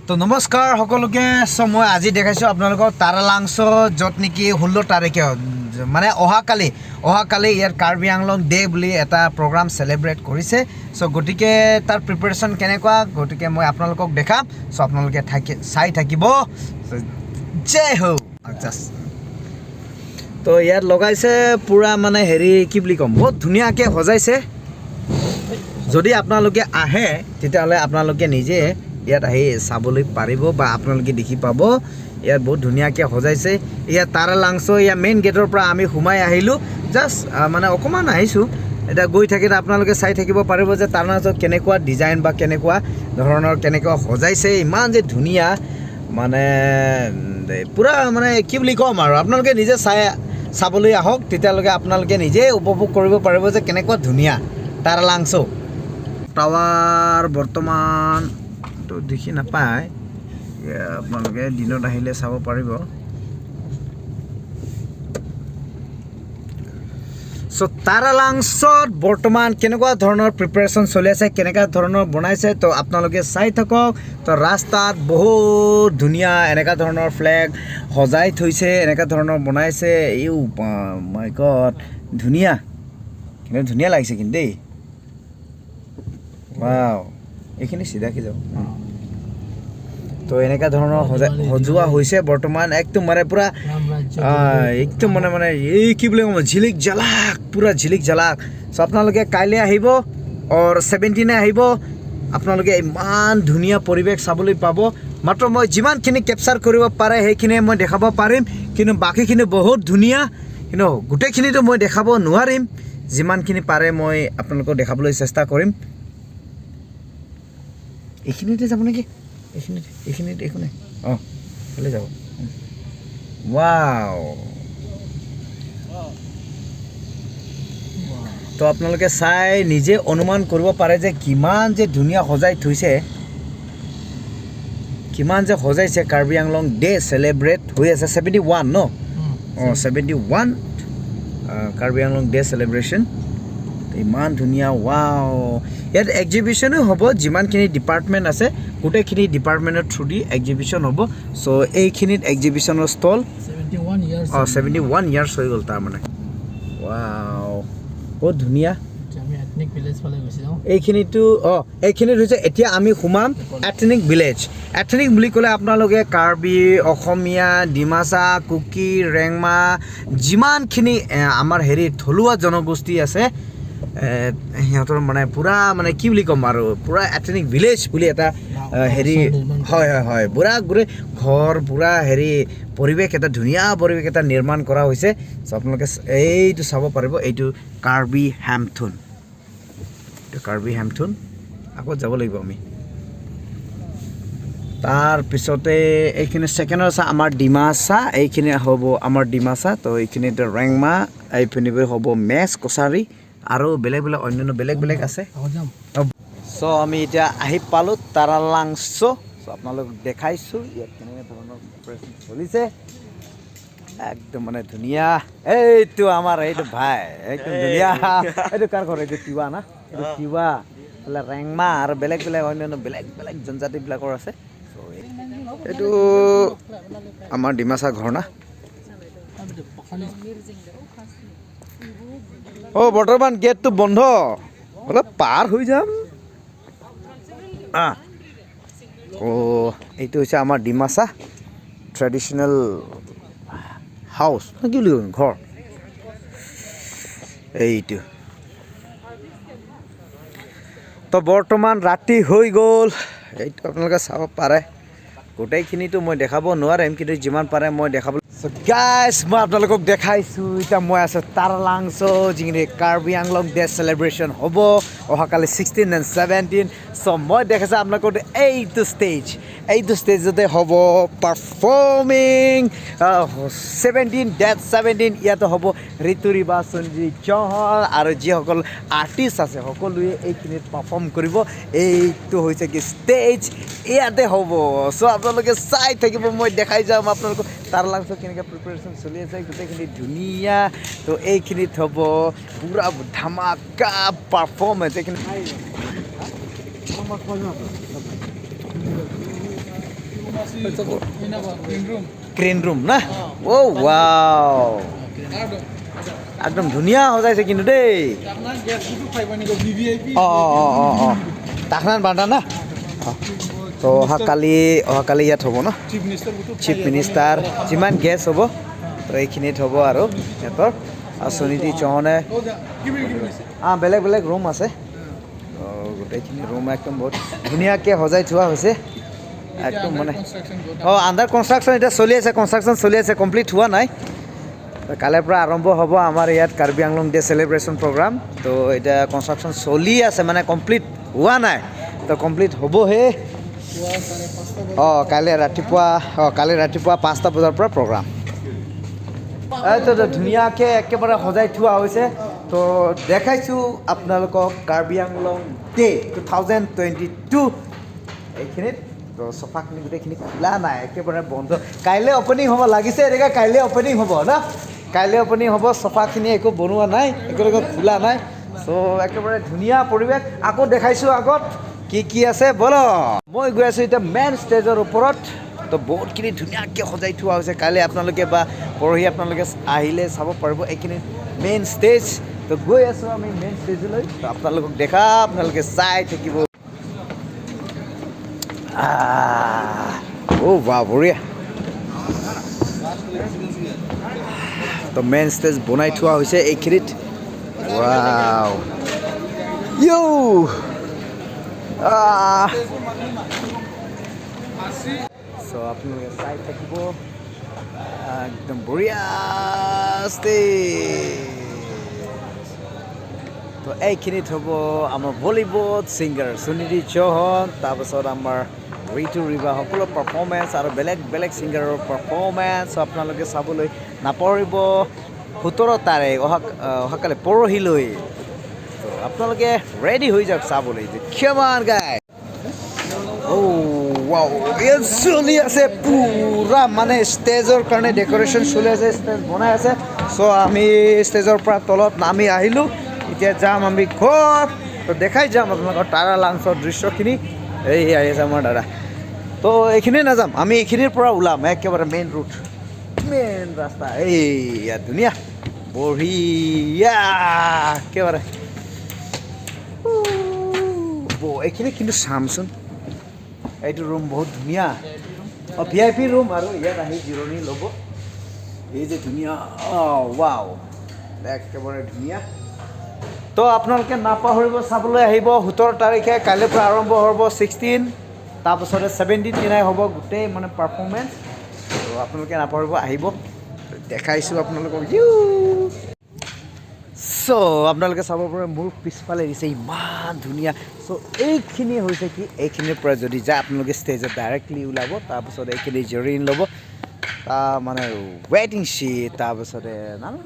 তো নমস্কাৰ সকলোকে মই আজি দেখাইছোঁ আপোনালোকক তাৰালাংছ য'ত নেকি 16 তাৰিখে মানে অহাকালি ইয়াৰ কাৰ্বি আংলং ডে বুলি এটা প্ৰগ্ৰাম চেলিব্ৰেট কৰিছে চ' গতিকে তাৰ প্ৰিপাৰেশ্যন কেনেকুৱা গতিকে মই আপোনালোকক দেখাম চ' আপোনালোকে চাই থাকিব জয় হো তো ইয়াত লগাইছে পুৰা মানে হেৰি কি বুলি ক'ম বহুত ধুনীয়াকৈ সজাইছে যদি আপোনালোকে আহে তেতিয়াহ'লে আপোনালোকে নিজে ইয়াত আহি চাবলৈ পাৰিব বা আপোনালোকে দেখি পাব ইয়াত বহুত ধুনীয়াকৈ সজাইছে ইয়াত তাৰালাংছ ইয়াৰ মেইন গেটৰ পৰা আমি সোমাই আহিলোঁ জাষ্ট মানে অকণমান আহিছোঁ এতিয়া গৈ থাকিলে আপোনালোকে চাই থাকিব পাৰিব যে তাৰালাংছ কেনেকুৱা ডিজাইন বা কেনেকুৱা ধৰণৰ কেনেকুৱা সজাইছে ইমান যে ধুনীয়া মানে পুৰা মানে কি বুলি ক'ম আৰু আপোনালোকে নিজে চাবলৈ আহক তেতিয়ালৈকে আপোনালোকে নিজে উপভোগ কৰিব পাৰিব যে কেনেকুৱা ধুনীয়া তাৰালাংছ টাৱাৰ বৰ্তমান তো দেখি নাপায় আপোনালোকে দিনত আহিলে চাব পাৰিব চ' তাৰালাংছত বৰ্তমান কেনেকুৱা ধৰণৰ প্ৰিপাৰেশ্যন চলি আছে কেনেকুৱা ধৰণৰ বনাইছে তো আপোনালোকে চাই থাকক তো ৰাস্তাত বহুত ধুনীয়া এনেকুৱা ধৰণৰ ফ্লেগ সজাই থৈছে এনেকুৱা ধৰণৰ বনাইছে ইউ মাই গড ধুনীয়া কিন্তু ধুনীয়া লাগিছে কিন্তু দেই ৱাও এইখিনি চিধাকৈ যাওঁ তো এনেকুৱা ধৰণৰ সজোৱা হৈছে বৰ্তমান একদম মানে পূৰা একদম মানে এই কি বুলি ক'ম ঝিলিক জালাক পূৰা ঝিলিক জালাক চ' আপোনালোকে কাইলৈ আহিব অৰ 17 আহিব আপোনালোকে ইমান ধুনীয়া পৰিৱেশ চাবলৈ পাব মাত্ৰ মই যিমানখিনি কেপচাৰ কৰিব পাৰে সেইখিনি মই দেখাব পাৰিম কিন্তু বাকীখিনি বহুত ধুনীয়া কিন্তু গোটেইখিনিতো মই দেখাব নোৱাৰিম যিমানখিনি পাৰে মই আপোনালোকক দেখাবলৈ চেষ্টা কৰিম এইখিনিতে যাব নেকি এইখিনিতে একো নাই অঁ ভালে যাব ৱাও তো আপোনালোকে চাই নিজে অনুমান কৰিব পাৰে যে কিমান যে ধুনীয়া সজাই থৈছে কিমান যে সজাইছে কাৰ্বি আংলং ডে চেলিব্ৰেট হৈ আছে 71 ন অঁ 71 কাৰ্বি আংলং ডে চেলিব্ৰেশ্যন ইমান ধুনীয়া ৱাও ইয়াত এক্সিবিশ্যনো হ'ব যিমানখিনি ডিপাৰ্টমেণ্ট আছে গোটেইখিনি ডিপাৰ্টমেণ্টৰ থ্ৰু দি এক্সিবিশ্যন হ'ব চ' এইখিনিত এক্সিবিশ্যনৰ ষ্টল 71 ইয়াৰ্ছ হৈ গ'ল তাৰমানে ৱাও বহুত ধুনীয়া এইখিনিতো এইখিনিত হৈছে এতিয়া আমি সোমাম এথনিক ভিলেজ এথনিক বুলি ক'লে আপোনালোকে কাৰ্বি অসমীয়া ডিমাচা কুকি ৰেংমা যিমানখিনি আমাৰ হেৰি থলুৱা জনগোষ্ঠী আছে সিহঁতৰ মানে পূৰা মানে কি বুলি ক'ম আৰু পূৰা এথনিক ভিলেজ বুলি এটা হেৰি হয় পূৰা গোটেই ঘৰ পূৰা হেৰি পৰিৱেশ এটা ধুনীয়া পৰিৱেশ এটা নিৰ্মাণ কৰা হৈছে চ' আপোনালোকে এইটো চাব পাৰিব এইটো কাৰ্বি হেমথুন আকৌ যাব লাগিব আমি তাৰপিছতে এইখিনি ছেকেণ্ডৰ আছে আমাৰ ডিমাচা এইখিনি হ'ব আমাৰ ডিমাচা তো এইখিনিতে ৰেংমা এইপিনে হ'ব মেচ কছাৰী আৰু বেলেগ অন্যান্য বেলেগ আছে চ' আমি এতিয়া আহি পালোঁ তাৰালাংছ চ' আপোনালোকক দেখাইছোঁ ইয়াত কেনেকুৱা ধৰণৰ প্ৰিপাৰেশ্যন চলিছে একদম মানে ধুনীয়া এইটো আমাৰ এইটো ভাই একদম ধুনীয়া এইটো কাৰ ঘৰ এইটো তিৱা না এইটো তিৱা এইফালে ৰেংমা আৰু বেলেগ অন্যান্য বেলেগ জনজাতিবিলাকৰ আছে চ' এইটো আমাৰ ডিমাচা ঘৰ না বৰ্তমান গেটটো বন্ধ অলপ পাৰ হৈ যাম এইটো হৈছে আমাৰ ডিমাচা ট্ৰেডিশ্যনেল হাউচ কি বুলি কয় ঘৰ এইটো তো বৰ্তমান ৰাতি হৈ গ'ল এইটো আপোনালোকে চাব পাৰে গোটেইখিনিতো মই দেখাব নোৱাৰিম কিন্তু যিমান পাৰে মই দেখাবলৈ গাইজ মই আপোনালোকক দেখাইছোঁ এতিয়া মই আছোঁ তাৰালাংছ যিখিনি কাৰ্বি আংলং ডে চেলিব্ৰেশ্যন হ'ব অহাকালি 16 and 17 চ' মই দেখাইছোঁ আপোনালোকক এইটো ষ্টেজতে হ'ব পাৰফৰ্মিং 17 ইয়াতে হ'ব ঋতুৰিবা সঞ্জীৱ চৌহান আৰু যিসকল আৰ্টিষ্ট আছে সকলোৱে এইখিনিত পাৰফৰ্ম কৰিব এইটো হৈছে কি ষ্টেজ ইয়াতে হ'ব চ' আপোনালোকে চাই থাকিব মই দেখাই যাম আপোনালোকক তাৰালাংছ কেনেকৈ প্ৰিপাৰেশ্যন চলি আছে গোটেইখিনি ধুনীয়া তো এইখিনিত হ'ব পূৰা ধামাকা পাৰফৰ্মেঞ্চ এইখিনি গ্ৰীণ ৰুম না অ' ৱাও একদম ধুনীয়া সজাইছে কিন্তু দেই অঁ তাখনান বান্ধা না তো অহাকালি ইয়াত হ'ব ন চিফ মিনিষ্টাৰ যিমান গেছ হ'ব তো এইখিনিত হ'ব আৰু সিহঁতৰ সুনীতি চৌহানে বেলেগ বেলেগ ৰুম আছে গোটেইখিনি ৰুম একদম বহুত ধুনীয়াকৈ সজাই থোৱা হৈছে একদম মানে আণ্ডাৰ কনষ্ট্ৰাকশ্যন এতিয়া কনষ্ট্ৰাকশ্যন চলি আছে কমপ্লিট হোৱা নাই কালিৰ পৰা আৰম্ভ হ'ব আমাৰ ইয়াত Karbi Anglong day celebration program তো এতিয়া কনষ্ট্ৰাকশ্যন চলি আছে মানে কমপ্লিট হোৱা নাই তো কমপ্লিট হ'বহে কালি ৰাতিপুৱা 5টা বজাৰ পৰা প্ৰগ্ৰাম এইটো ধুনীয়াকৈ একেবাৰে সজাই থোৱা হৈছে তো দেখাইছোঁ আপোনালোকক কাৰ্বি আংলং ডে 2022 এইখিনিত তো চফাখিনি গোটেইখিনি খোলা নাই একেবাৰে বন্ধ কাইলৈ অ'পেনিং হ'ব লাগিছে এনেকৈ কাইলৈ অ'পেনিং হ'ব না কাইলৈ অ'পেনিং হ'ব চফাখিনি একো বনোৱা নাই একো খোলা নাই চ' একেবাৰে ধুনীয়া পৰিৱেশ আকৌ দেখাইছোঁ আগত কি আছে বলো মই গৈ আছোঁ এতিয়া মেইন ষ্টেজৰ ওপৰত তো বহুতখিনি ধুনীয়াকৈ সজাই থোৱা হৈছে কাইলৈ আপোনালোকে বা পৰহি আপোনালোকে আহিলে চাব পাৰিব এইখিনি মেইন ষ্টেজ তো গৈ আছোঁ আমি মেইন ষ্টেজলৈ তো আপোনালোকক আপোনালোকে চাই থাকিব বাহ বঢ়িয়া তো মেইন ষ্টেজ বনাই থোৱা হৈছে এইখিনিত ৱাও চ' আপোনালোকে চাই থাকিব একদম বঢ়িয়া ষ্টেজ তো এইখিনিত হ'ব আমাৰ বলিউড ছিংগাৰ সুনীতি চৌহান তাৰপাছত আমাৰ ঋতু ৰিবা সকলো পাৰফৰ্মেঞ্চ আৰু বেলেগ বেলেগ ছিংগাৰৰ পাৰফৰ্মেঞ্চ আপোনালোকে চাবলৈ নাপাহৰিব 17 তাৰিখ অহাকালি পৰহিলৈ তো আপোনালোকে ৰেডি হৈ যাওক চাবলৈ যে ক্ষমান গাই ইয়াত চলি আছে পুৰা মানে ষ্টেজৰ কাৰণে ডেক'ৰেশ্যন চলি আছে ষ্টেজ বনাই আছে চ' আমি ষ্টেজৰ পৰা তলত নামি আহিলোঁ এতিয়া যাম আমি ঘৰ তো দেখাই যাম আপোনালোকৰ তাৰা লাঞ্চৰ দৃশ্যখিনি এই আহি আছে আমাৰ দাদা তো এইখিনিয়ে নাযাম আমি এইখিনিৰ পৰা ওলাম একেবাৰে মেইন ৰুট মেইন ৰাস্তা ইয়াত ধুনীয়া বঢ়িয়া একেবাৰে এইখিনি কিন্তু চামচোন এইটো ৰুম বহুত ধুনীয়া VIP ৰুম আৰু ইয়াত আহি জিৰণি ল'ব এই যে ধুনীয়া ৱাও একেবাৰে ধুনীয়া তো আপোনালোকে নাপাহৰিব চাবলৈ আহিব 17 তাৰিখে কাইলৈৰ পৰা আৰম্ভ হ'ব 16 তাৰপাছতে 17 দিনাই হ'ব গোটেই মানে পাৰফৰ্মেঞ্চ তো আপোনালোকে নাপাহৰিব আহিব দেখাইছোঁ আপোনালোকক চ' আপোনালোকে চাব পাৰে মোৰ পিছফালে দিছে ইমান ধুনীয়া চ' এইখিনি হৈছে কি এইখিনিৰ পৰা যদি যায় আপোনালোকে ষ্টেজত ডাইৰেক্টলি ওলাব তাৰপিছত এইখিনি জিৰণি ল'ব মানে ৱেটিং শ্বীট তাৰপিছতে নানান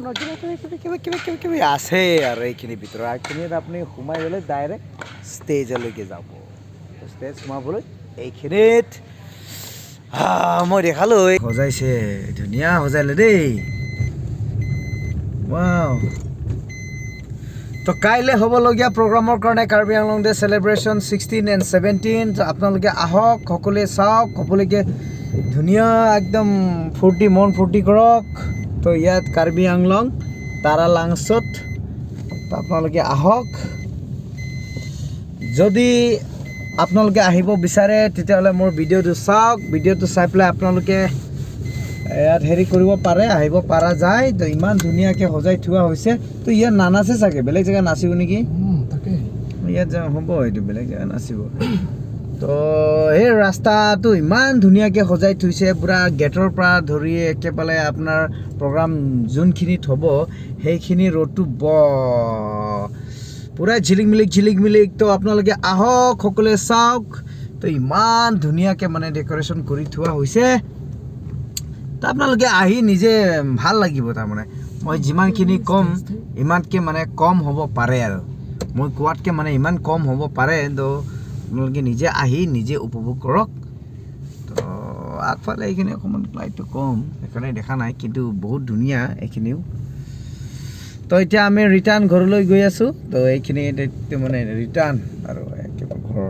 কিবা আছে আৰু এইখিনি ভিতৰত এইখিনিত আপুনি সোমাই গ'লে ডাইৰেক্ট ষ্টেজলৈকে যাব ষ্টেজ সোমাবলৈ এইখিনিত মই দেখালোঁ সজাইছে ধুনীয়া সজাইলে দেই ৱাও তো কাইলৈ হ'বলগীয়া প্ৰগ্ৰামৰ কাৰণে Karbi Anglong day celebration 16 and 17 আপোনালোকে আহক সকলোৱে চাওক সকলোকে ধুনীয়া একদম মন ফূৰ্তি কৰক তো ইয়াত কাৰ্বি আংলং তাৰা লাংচত আপোনালোকে আহক যদি আপোনালোকে আহিব বিচাৰে তেতিয়াহ'লে মোৰ ভিডিঅ'টো চাওক ভিডিঅ'টো চাই পেলাই আপোনালোকে ইয়াত হেৰি কৰিব পাৰে আহিব পৰা যায় তো ইমান ধুনীয়াকৈ সজাই থোৱা হৈছে তো ইয়াত নানাচে চাগে বেলেগ জেগা নাচিব নেকি তাকে ইয়াত হ'ব এইটো বেলেগ জেগা নাচিব তো এই ৰাস্তাটো ইমান ধুনীয়াকৈ সজাই থৈছে পুৰা গেটৰ পৰা ধৰি একেবাৰে আপোনাৰ প্ৰগ্ৰাম যোনখিনিত হ'ব সেইখিনি ৰোডটো পুৰা ঝিলিক মিলিক তো আপোনালোকে আহক সকলোৱে চাওক তো ইমান ধুনীয়াকৈ মানে ডেক'ৰেশ্যন কৰি থোৱা হৈছে তো আপোনালোকে আহি নিজে ভাল লাগিব তাৰমানে মই যিমানখিনি কম ইমানকৈ মানে কম হ'ব পাৰে আৰু মই কোৱাতকৈ মানে ইমান কম হ'ব পাৰে তো আপোনালোকে নিজে আহি নিজে উপভোগ কৰক তো আগফালে এইখিনি অকণমান লাইটটো কম সেইকাৰণে দেখা নাই কিন্তু বহুত ধুনীয়া এইখিনিও তো এতিয়া আমি ৰিটাৰ্ণ ঘৰলৈ গৈ আছোঁ তো এইখিনি মানে ৰিটাৰ্ণ আৰু একেবাৰে ঘৰ